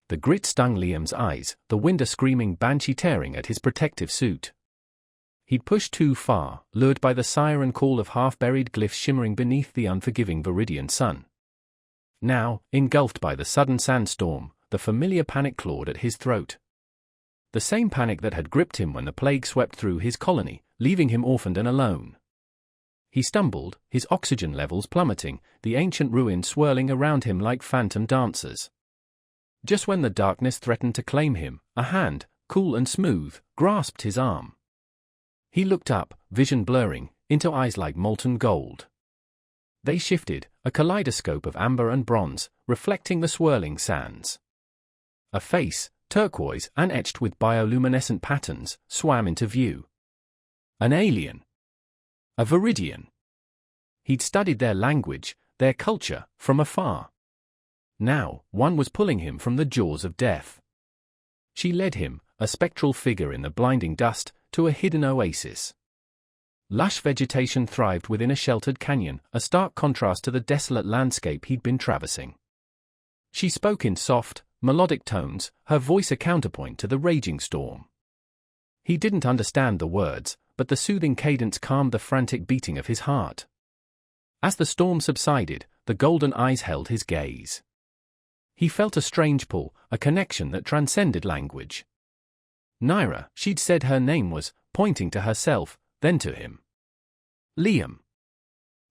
The grit stung Liam's eyes, the wind a screaming banshee tearing at his protective suit. He'd pushed too far, lured by the siren call of half-buried glyphs shimmering beneath the unforgiving Viridian sun. Now, engulfed by the sudden sandstorm, the familiar panic clawed at his throat. The same panic that had gripped him when the plague swept through his colony, leaving him orphaned and alone. He stumbled, his oxygen levels plummeting, the ancient ruins swirling around him like phantom dancers. Just when the darkness threatened to claim him, a hand, cool and smooth, grasped his arm. He looked up, vision blurring, into eyes like molten gold. They shifted, a kaleidoscope of amber and bronze, reflecting the swirling sands. A face, turquoise and etched with bioluminescent patterns, swam into view. An alien. A Viridian. He'd studied their language, their culture, from afar. Now, one was pulling him from the jaws of death. She led him, a spectral figure in the blinding dust, to a hidden oasis. Lush vegetation thrived within a sheltered canyon, a stark contrast to the desolate landscape he'd been traversing. She spoke in soft, melodic tones, her voice a counterpoint to the raging storm. He didn't understand the words, but the soothing cadence calmed the frantic beating of his heart. As the storm subsided, the golden eyes held his gaze. He felt a strange pull, a connection that transcended language. Naira, she'd said her name was, pointing to herself, then to him. Liam.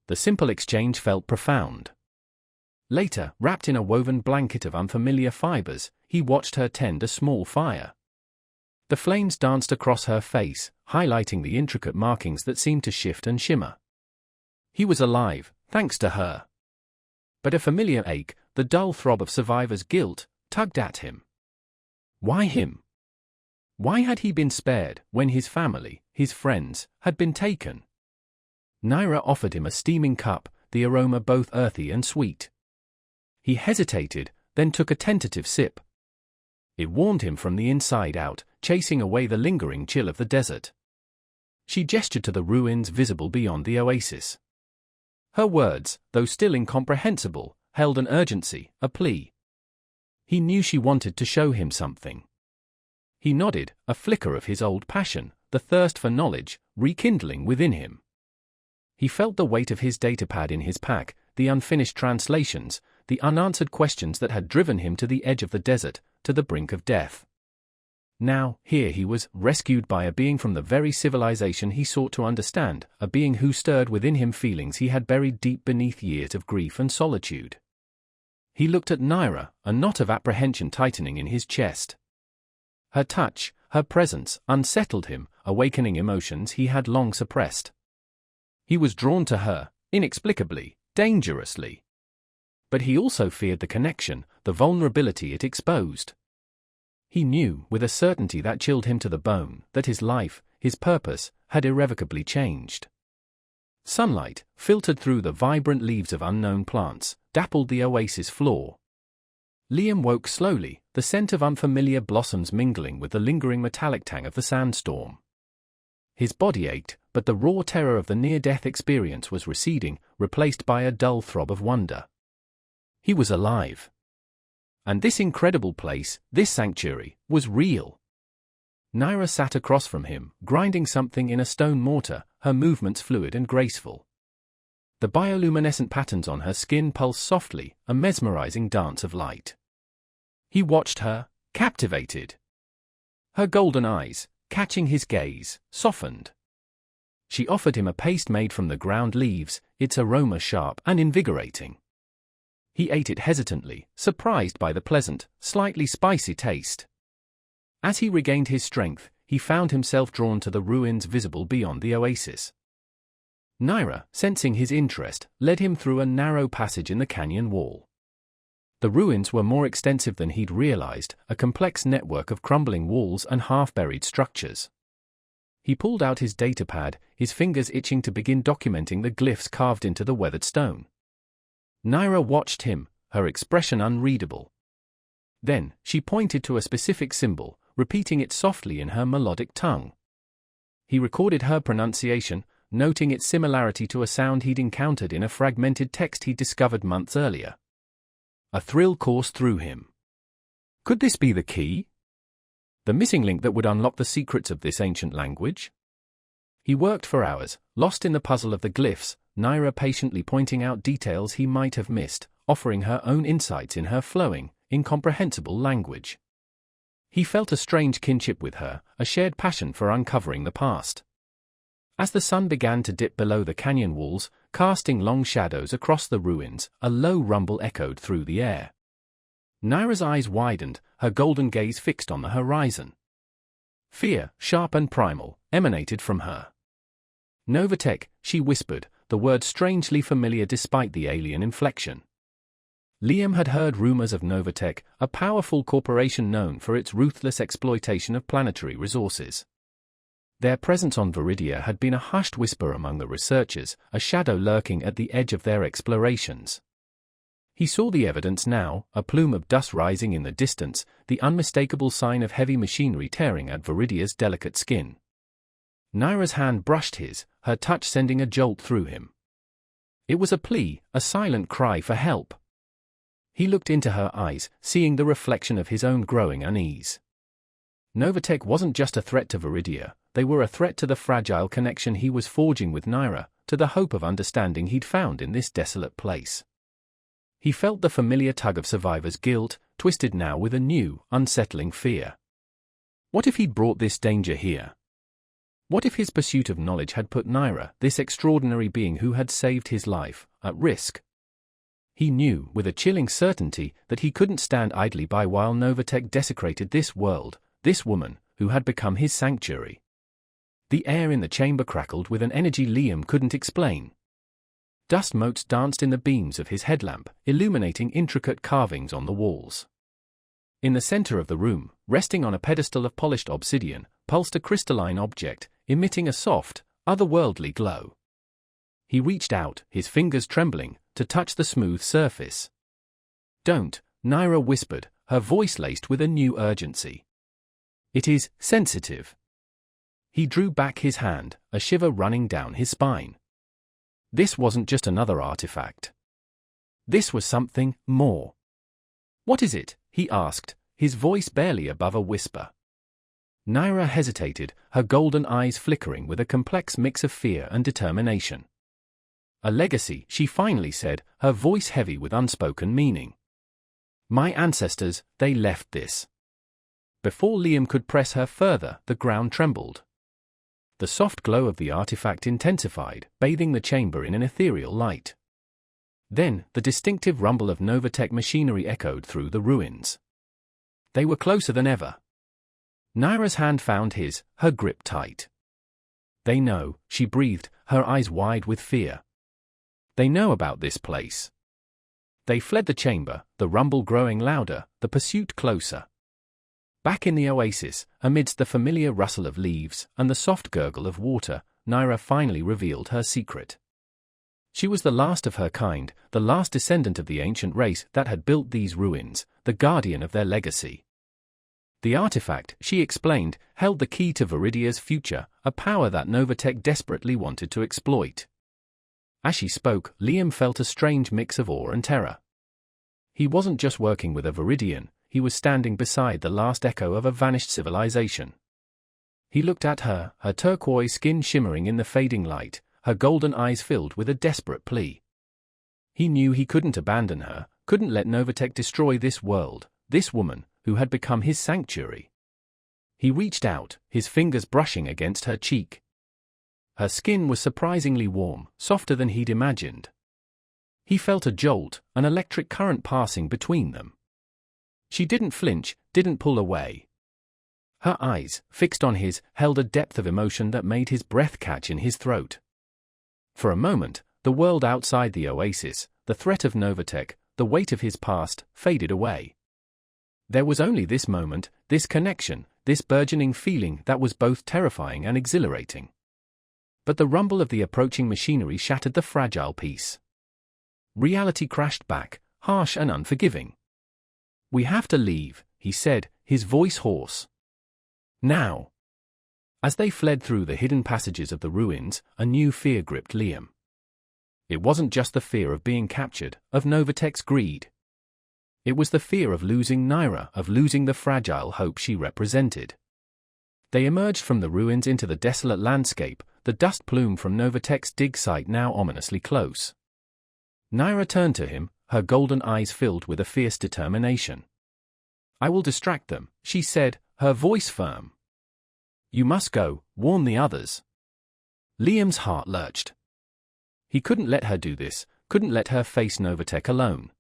The simple exchange felt profound. Later, wrapped in a woven blanket of unfamiliar fibers, he watched her tend a small fire. The flames danced across her face, highlighting the intricate markings that seemed to shift and shimmer. He was alive, thanks to her. But a familiar ache, the dull throb of survivor's guilt, tugged at him. Why him? Why had he been spared when his family, his friends, had been taken? Naira offered him a steaming cup, the aroma both earthy and sweet. He hesitated, then took a tentative sip. It warmed him from the inside out, chasing away the lingering chill of the desert. She gestured to the ruins visible beyond the oasis. Her words, though still incomprehensible, held an urgency, a plea. He knew she wanted to show him something. He nodded, a flicker of his old passion, the thirst for knowledge, rekindling within him. He felt the weight of his datapad in his pack, the unfinished translations, the unanswered questions that had driven him to the edge of the desert, to the brink of death. Now, here he was, rescued by a being from the very civilization he sought to understand, a being who stirred within him feelings he had buried deep beneath years of grief and solitude. He looked at Naira, a knot of apprehension tightening in his chest. Her touch, her presence, unsettled him, awakening emotions he had long suppressed. He was drawn to her, inexplicably, dangerously. But he also feared the connection, the vulnerability it exposed. He knew, with a certainty that chilled him to the bone, that his life, his purpose, had irrevocably changed. Sunlight, filtered through the vibrant leaves of unknown plants, dappled the oasis floor. Liam woke slowly, the scent of unfamiliar blossoms mingling with the lingering metallic tang of the sandstorm. His body ached, but the raw terror of the near-death experience was receding, replaced by a dull throb of wonder. He was alive. And this incredible place, this sanctuary, was real. Naira sat across from him, grinding something in a stone mortar, her movements fluid and graceful. The bioluminescent patterns on her skin pulsed softly, a mesmerizing dance of light. He watched her, captivated. Her golden eyes, catching his gaze, softened. She offered him a paste made from the ground leaves, its aroma sharp and invigorating. He ate it hesitantly, surprised by the pleasant, slightly spicy taste. As he regained his strength, he found himself drawn to the ruins visible beyond the oasis. Naira, sensing his interest, led him through a narrow passage in the canyon wall. The ruins were more extensive than he'd realized, a complex network of crumbling walls and half-buried structures. He pulled out his datapad, his fingers itching to begin documenting the glyphs carved into the weathered stone. Naira watched him, her expression unreadable. Then, she pointed to a specific symbol, repeating it softly in her melodic tongue. He recorded her pronunciation, noting its similarity to a sound he'd encountered in a fragmented text he'd discovered months earlier. A thrill coursed through him. Could this be the key? The missing link that would unlock the secrets of this ancient language? He worked for hours, lost in the puzzle of the glyphs, Naira patiently pointing out details he might have missed, offering her own insights in her flowing, incomprehensible language. He felt a strange kinship with her, a shared passion for uncovering the past. As the sun began to dip below the canyon walls, casting long shadows across the ruins, a low rumble echoed through the air. Naira's eyes widened, her golden gaze fixed on the horizon. Fear, sharp and primal, emanated from her. Novatech, she whispered, the word strangely familiar despite the alien inflection. Liam had heard rumors of Novatech, a powerful corporation known for its ruthless exploitation of planetary resources. Their presence on Viridia had been a hushed whisper among the researchers, a shadow lurking at the edge of their explorations. He saw the evidence now, a plume of dust rising in the distance, the unmistakable sign of heavy machinery tearing at Viridia's delicate skin. Naira's hand brushed his, her touch sending a jolt through him. It was a plea, a silent cry for help. He looked into her eyes, seeing the reflection of his own growing unease. Novatech wasn't just a threat to Viridia, they were a threat to the fragile connection he was forging with Naira, to the hope of understanding he'd found in this desolate place. He felt the familiar tug of survivor's guilt, twisted now with a new, unsettling fear. What if he'd brought this danger here? What if his pursuit of knowledge had put Naira, this extraordinary being who had saved his life, at risk? He knew, with a chilling certainty, that he couldn't stand idly by while Novatech desecrated this world, this woman, who had become his sanctuary. The air in the chamber crackled with an energy Liam couldn't explain. Dust motes danced in the beams of his headlamp, illuminating intricate carvings on the walls. In the center of the room, resting on a pedestal of polished obsidian, pulsed a crystalline object, emitting a soft, otherworldly glow. He reached out, his fingers trembling, to touch the smooth surface. "Don't," Naira whispered, her voice laced with a new urgency. "It is sensitive." He drew back his hand, a shiver running down his spine. This wasn't just another artifact. This was something more. "What is it?" he asked, his voice barely above a whisper. Naira hesitated, her golden eyes flickering with a complex mix of fear and determination. "A legacy," she finally said, her voice heavy with unspoken meaning. "My ancestors, they left this." Before Liam could press her further, the ground trembled. The soft glow of the artifact intensified, bathing the chamber in an ethereal light. Then, the distinctive rumble of Novatech machinery echoed through the ruins. They were closer than ever. Naira's hand found his, her grip tight. "They know," she breathed, her eyes wide with fear. "They know about this place." They fled the chamber, the rumble growing louder, the pursuit closer. Back in the oasis, amidst the familiar rustle of leaves and the soft gurgle of water, Naira finally revealed her secret. She was the last of her kind, the last descendant of the ancient race that had built these ruins, the guardian of their legacy. The artifact, she explained, held the key to Viridia's future, a power that Novatech desperately wanted to exploit. As she spoke, Liam felt a strange mix of awe and terror. He wasn't just working with a Viridian, he was standing beside the last echo of a vanished civilization. He looked at her, her turquoise skin shimmering in the fading light, her golden eyes filled with a desperate plea. He knew he couldn't abandon her, couldn't let Novatech destroy this world, this woman, who had become his sanctuary. He reached out, his fingers brushing against her cheek. Her skin was surprisingly warm, softer than he'd imagined. He felt a jolt, an electric current passing between them. She didn't flinch, didn't pull away. Her eyes, fixed on his, held a depth of emotion that made his breath catch in his throat. For a moment, the world outside the oasis, the threat of Novatech, the weight of his past, faded away. There was only this moment, this connection, this burgeoning feeling that was both terrifying and exhilarating. But the rumble of the approaching machinery shattered the fragile peace. Reality crashed back, harsh and unforgiving. "We have to leave," he said, his voice hoarse. "Now." As they fled through the hidden passages of the ruins, a new fear gripped Liam. It wasn't just the fear of being captured, of Novatech's greed. It was the fear of losing Naira, of losing the fragile hope she represented. They emerged from the ruins into the desolate landscape, the dust plume from Novatech's dig site now ominously close. Naira turned to him, her golden eyes filled with a fierce determination. "I will distract them," she said, her voice firm. "You must go, warn the others." Liam's heart lurched. He couldn't let her do this, couldn't let her face Novatech alone.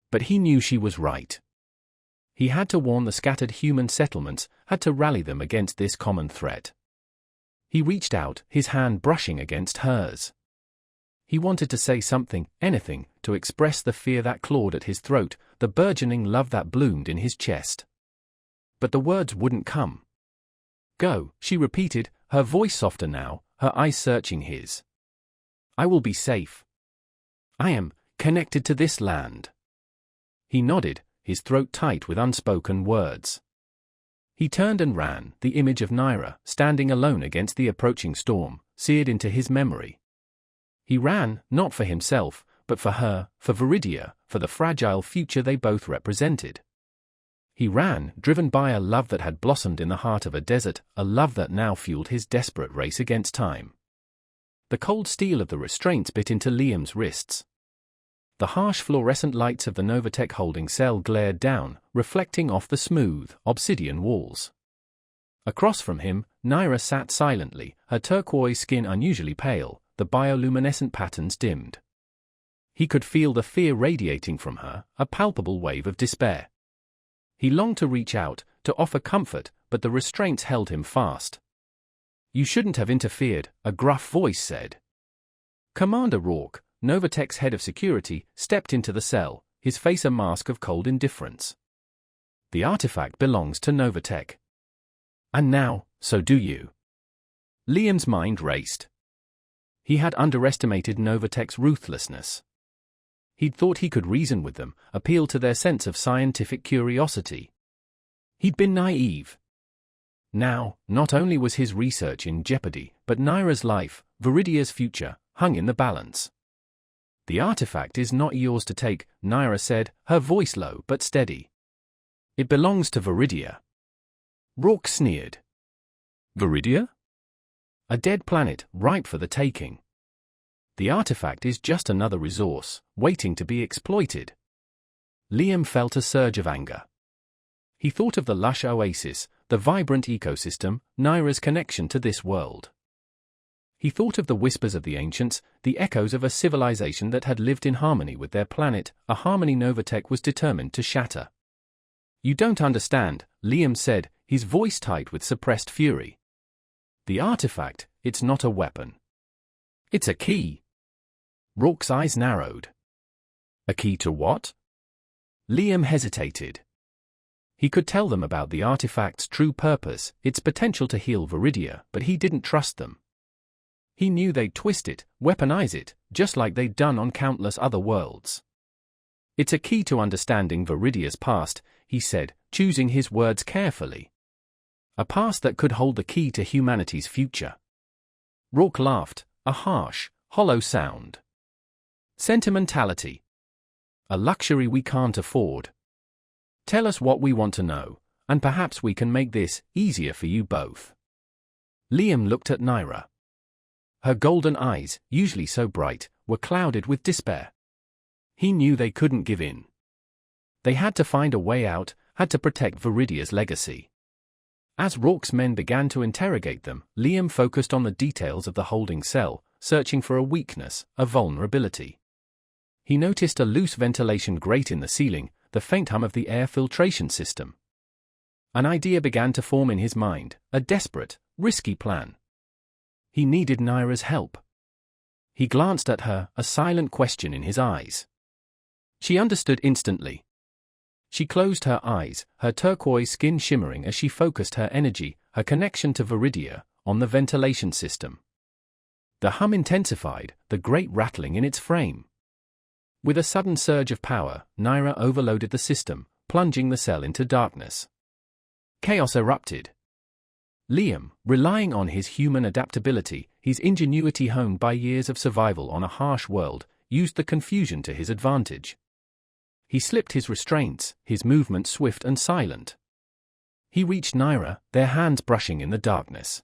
But he knew she was right. He had to warn the scattered human settlements, had to rally them against this common threat. He reached out, his hand brushing against hers. He wanted to say something, anything, to express the fear that clawed at his throat, the burgeoning love that bloomed in his chest. But the words wouldn't come. "Go," she repeated, her voice softer now, her eyes searching his. "I will be safe. I am connected to this land." He nodded, his throat tight with unspoken words. He turned and ran, the image of Naira, standing alone against the approaching storm, seared into his memory. He ran, not for himself, but for her, for Viridia, for the fragile future they both represented. He ran, driven by a love that had blossomed in the heart of a desert, a love that now fueled his desperate race against time. The cold steel of the restraints bit into Liam's wrists. The harsh fluorescent lights of the Novatech holding cell glared down, reflecting off the smooth, obsidian walls. Across from him, Naira sat silently, her turquoise skin unusually pale, the bioluminescent patterns dimmed. He could feel the fear radiating from her, a palpable wave of despair. He longed to reach out, to offer comfort, but the restraints held him fast. "You shouldn't have interfered," a gruff voice said. Commander Rourke, Novatech's head of security, stepped into the cell, his face a mask of cold indifference. "The artifact belongs to Novatech. And now, so do you." Liam's mind raced. He had underestimated Novatech's ruthlessness. He'd thought he could reason with them, appeal to their sense of scientific curiosity. He'd been naive. Now, not only was his research in jeopardy, but Naira's life, Viridia's future, hung in the balance. "The artifact is not yours to take," Naira said, her voice low but steady. "It belongs to Viridia." Rourke sneered. "Viridia? A dead planet, ripe for the taking. The artifact is just another resource, waiting to be exploited." Liam felt a surge of anger. He thought of the lush oasis, the vibrant ecosystem, Naira's connection to this world. He thought of the whispers of the ancients, the echoes of a civilization that had lived in harmony with their planet, a harmony Novatech was determined to shatter. "You don't understand," Liam said, his voice tight with suppressed fury. "The artifact, it's not a weapon. It's a key." Rourke's eyes narrowed. "A key to what?" Liam hesitated. He could tell them about the artifact's true purpose, its potential to heal Viridia, but he didn't trust them. He knew they'd twist it, weaponize it, just like they'd done on countless other worlds. "It's a key to understanding Viridia's past," he said, choosing his words carefully. "A past that could hold the key to humanity's future." Rourke laughed, a harsh, hollow sound. "Sentimentality. A luxury we can't afford. Tell us what we want to know, and perhaps we can make this easier for you both." Liam looked at Naira. Her golden eyes, usually so bright, were clouded with despair. He knew they couldn't give in. They had to find a way out, had to protect Viridia's legacy. As Rourke's men began to interrogate them, Liam focused on the details of the holding cell, searching for a weakness, a vulnerability. He noticed a loose ventilation grate in the ceiling, the faint hum of the air filtration system. An idea began to form in his mind, a desperate, risky plan. He needed Naira's help. He glanced at her, a silent question in his eyes. She understood instantly. She closed her eyes, her turquoise skin shimmering as she focused her energy, her connection to Viridia, on the ventilation system. The hum intensified, the great rattling in its frame. With a sudden surge of power, Naira overloaded the system, plunging the cell into darkness. Chaos erupted. Liam, relying on his human adaptability, his ingenuity honed by years of survival on a harsh world, used the confusion to his advantage. He slipped his restraints, his movements swift and silent. He reached Naira, their hands brushing in the darkness.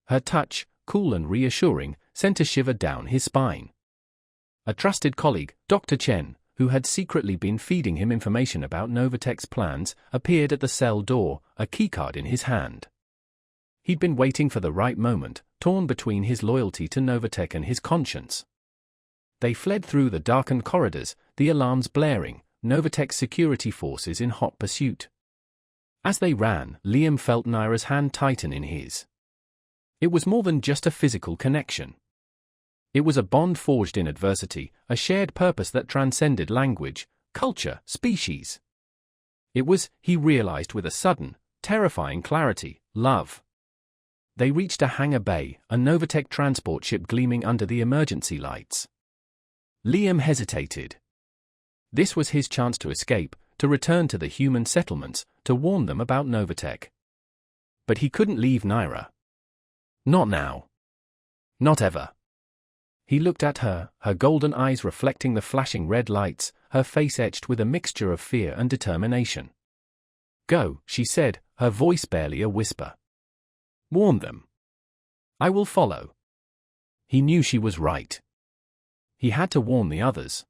Her touch, cool and reassuring, sent a shiver down his spine. A trusted colleague, Dr. Chen, who had secretly been feeding him information about Novatech's plans, appeared at the cell door, a keycard in his hand. He'd been waiting for the right moment, torn between his loyalty to Novatech and his conscience. They fled through the darkened corridors, the alarms blaring, Novatech's security forces in hot pursuit. As they ran, Liam felt Naira's hand tighten in his. It was more than just a physical connection. It was a bond forged in adversity, a shared purpose that transcended language, culture, species. It was, he realized with a sudden, terrifying clarity, love. They reached a hangar bay, a Novatech transport ship gleaming under the emergency lights. Liam hesitated. This was his chance to escape, to return to the human settlements, to warn them about Novatech. But he couldn't leave Naira. Not now. Not ever. He looked at her, her golden eyes reflecting the flashing red lights, her face etched with a mixture of fear and determination. Go, she said, her voice barely a whisper. Warn them. I will follow. He knew she was right. He had to warn the others.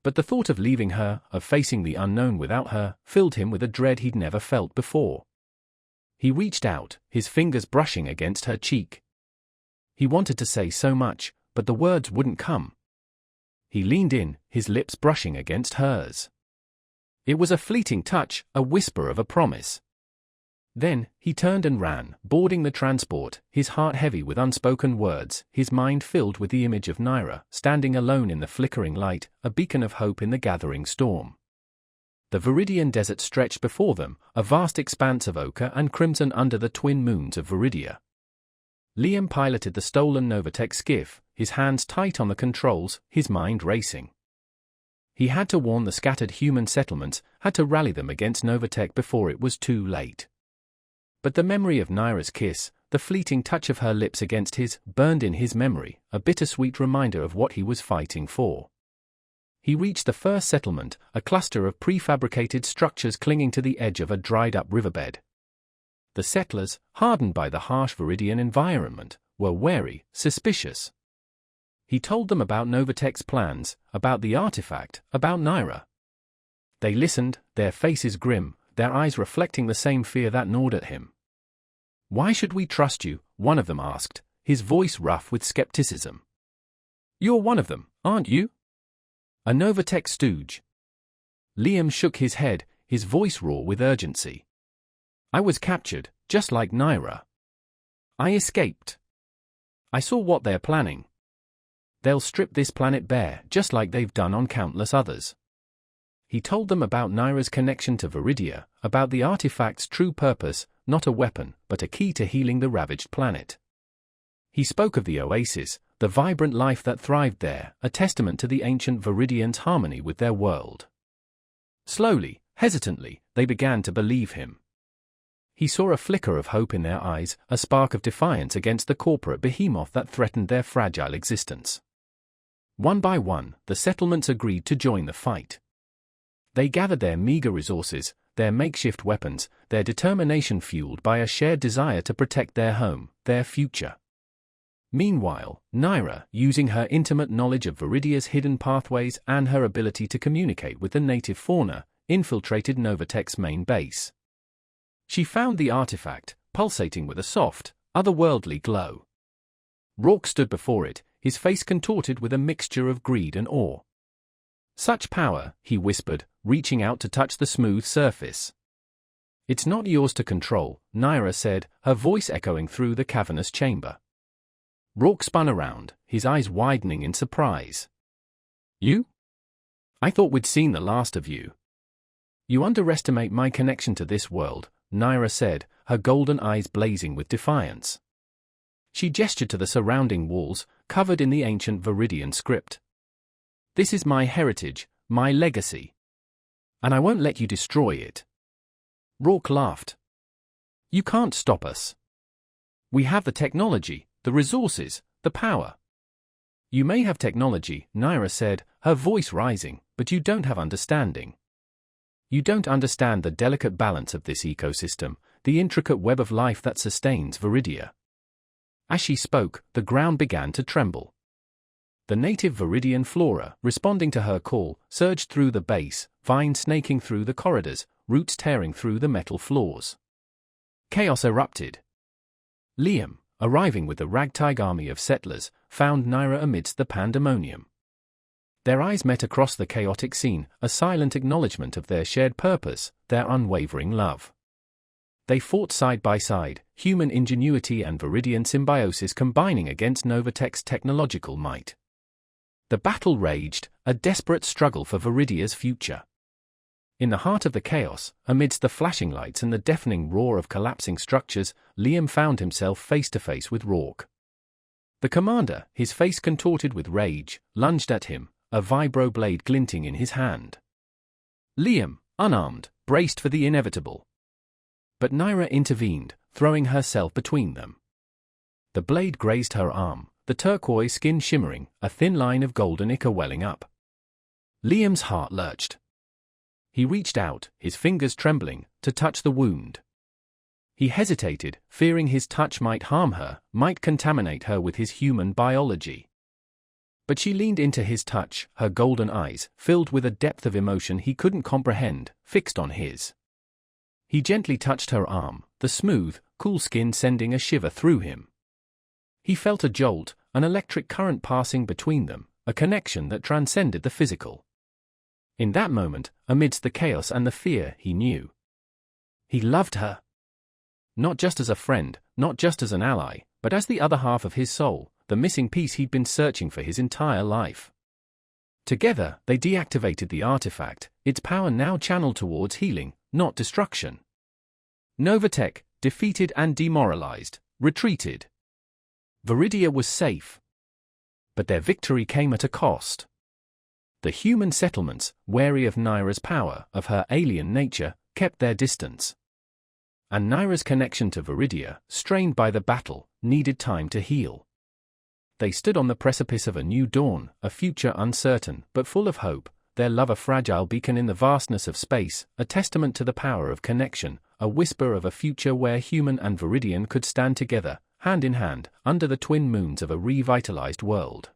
But the thought of leaving her, of facing the unknown without her, filled him with a dread he'd never felt before. He reached out, his fingers brushing against her cheek. He wanted to say so much, but the words wouldn't come. He leaned in, his lips brushing against hers. It was a fleeting touch, a whisper of a promise. Then, he turned and ran, boarding the transport, his heart heavy with unspoken words, his mind filled with the image of Naira, standing alone in the flickering light, a beacon of hope in the gathering storm. The Viridian desert stretched before them, a vast expanse of ochre and crimson under the twin moons of Viridia. Liam piloted the stolen Novatech skiff, his hands tight on the controls, his mind racing. He had to warn the scattered human settlements, had to rally them against Novatech before it was too late. But the memory of Naira's kiss, the fleeting touch of her lips against his, burned in his memory, a bittersweet reminder of what he was fighting for. He reached the first settlement, a cluster of prefabricated structures clinging to the edge of a dried-up riverbed. The settlers, hardened by the harsh Viridian environment, were wary, suspicious. He told them about Novatech's plans, about the artifact, about Naira. They listened, their faces grim, their eyes reflecting the same fear that gnawed at him. Why should we trust you? One of them asked, his voice rough with skepticism. You're one of them, aren't you? A Novatech stooge. Liam shook his head, his voice raw with urgency. I was captured, just like Naira. I escaped. I saw what they're planning. They'll strip this planet bare, just like they've done on countless others. He told them about Naira's connection to Viridia, about the artifact's true purpose, not a weapon, but a key to healing the ravaged planet. He spoke of the oasis, the vibrant life that thrived there, a testament to the ancient Viridians' harmony with their world. Slowly, hesitantly, they began to believe him. He saw a flicker of hope in their eyes, a spark of defiance against the corporate behemoth that threatened their fragile existence. One by one, the settlements agreed to join the fight. They gathered their meager resources, their makeshift weapons, their determination fueled by a shared desire to protect their home, their future. Meanwhile, Naira, using her intimate knowledge of Viridia's hidden pathways and her ability to communicate with the native fauna, infiltrated Novatech's main base. She found the artifact, pulsating with a soft, otherworldly glow. Rourke stood before it, his face contorted with a mixture of greed and awe. Such power, he whispered, reaching out to touch the smooth surface. It's not yours to control, Naira said, her voice echoing through the cavernous chamber. Rourke spun around, his eyes widening in surprise. You? I thought we'd seen the last of you. You underestimate my connection to this world, Naira said, her golden eyes blazing with defiance. She gestured to the surrounding walls, covered in the ancient Viridian script. This is my heritage, my legacy. And I won't let you destroy it. Rourke laughed. You can't stop us. We have the technology, the resources, the power. You may have technology, Naira said, her voice rising, but you don't have understanding. You don't understand the delicate balance of this ecosystem, the intricate web of life that sustains Viridia. As she spoke, the ground began to tremble. The native Viridian flora, responding to her call, surged through the base, vines snaking through the corridors, roots tearing through the metal floors. Chaos erupted. Liam, arriving with the ragtag army of settlers, found Naira amidst the pandemonium. Their eyes met across the chaotic scene, a silent acknowledgement of their shared purpose, their unwavering love. They fought side by side, human ingenuity and Viridian symbiosis combining against Novatech's technological might. The battle raged, a desperate struggle for Viridia's future. In the heart of the chaos, amidst the flashing lights and the deafening roar of collapsing structures, Liam found himself face to face with Rourke. The commander, his face contorted with rage, lunged at him, a vibro blade glinting in his hand. Liam, unarmed, braced for the inevitable. But Naira intervened, throwing herself between them. The blade grazed her arm, the turquoise skin shimmering, a thin line of golden ichor welling up. Liam's heart lurched. He reached out, his fingers trembling, to touch the wound. He hesitated, fearing his touch might harm her, might contaminate her with his human biology. But she leaned into his touch, her golden eyes, filled with a depth of emotion he couldn't comprehend, fixed on his. He gently touched her arm, the smooth, cool skin sending a shiver through him. He felt a jolt, an electric current passing between them, a connection that transcended the physical. In that moment, amidst the chaos and the fear, he knew. He loved her. Not just as a friend, not just as an ally, but as the other half of his soul, the missing piece he'd been searching for his entire life. Together, they deactivated the artifact, its power now channeled towards healing, not destruction. Novatech, defeated and demoralized, retreated. Viridia was safe. But their victory came at a cost. The human settlements, wary of Naira's power, of her alien nature, kept their distance. And Naira's connection to Viridia, strained by the battle, needed time to heal. They stood on the precipice of a new dawn, a future uncertain but full of hope, their love a fragile beacon in the vastness of space, a testament to the power of connection, a whisper of a future where human and Viridian could stand together, hand in hand, under the twin moons of a revitalized world.